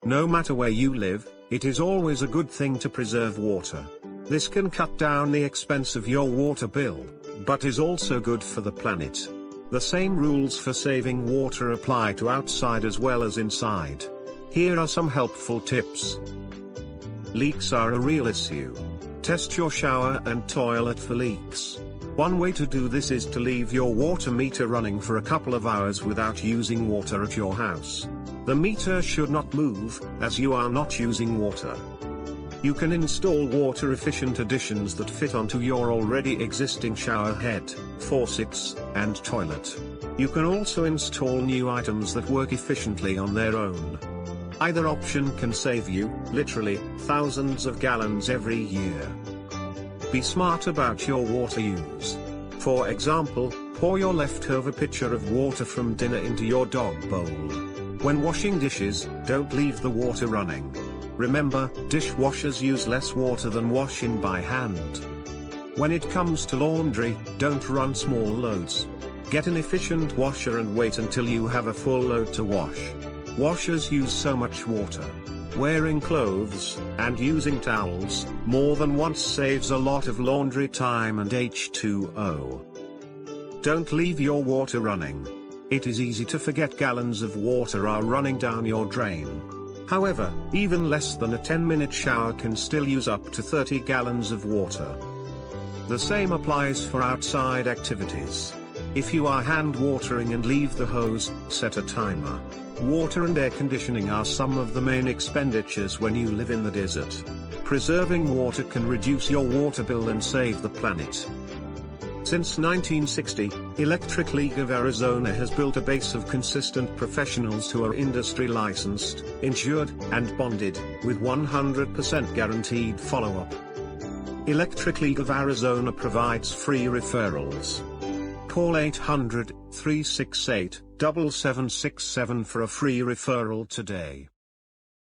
No matter where you live, it is always a good thing to preserve water. This can cut down the expense of your water bill, but is also good for the planet. The same rules for saving water apply to outside as well as inside. Here are some helpful tips. Leaks are a real issue. Test your shower and toilet for leaks. One way to do this is to leave your water meter running for a couple of hours without using water at your house. The meter should not move, as you are not using water. You can install water-efficient additions that fit onto your already existing shower head, faucets, and toilet. You can also install new items that work efficiently on their own. Either option can save you, literally, thousands of gallons every year. Be smart about your water use. For example, pour your leftover pitcher of water from dinner into your dog bowl. When washing dishes, don't leave the water running. Remember, dishwashers use less water than washing by hand. When it comes to laundry, don't run small loads. Get an efficient washer and wait until you have a full load to wash. Washers use so much water. Wearing clothes, and using towels, more than once saves a lot of laundry time and H2O. Don't leave your water running. It is easy to forget gallons of water are running down your drain. However, even less than a 10-minute shower can still use up to 30 gallons of water. The same applies for outside activities. If you are hand watering and leave the hose, set a timer. Water and air conditioning are some of the main expenditures when you live in the desert. Preserving water can reduce your water bill and save the planet. Since 1960, Electric League of Arizona has built a base of consistent professionals who are industry licensed, insured, and bonded, with 100% guaranteed follow-up. Electric League of Arizona provides free referrals. Call 800-368-7767 for a free referral today.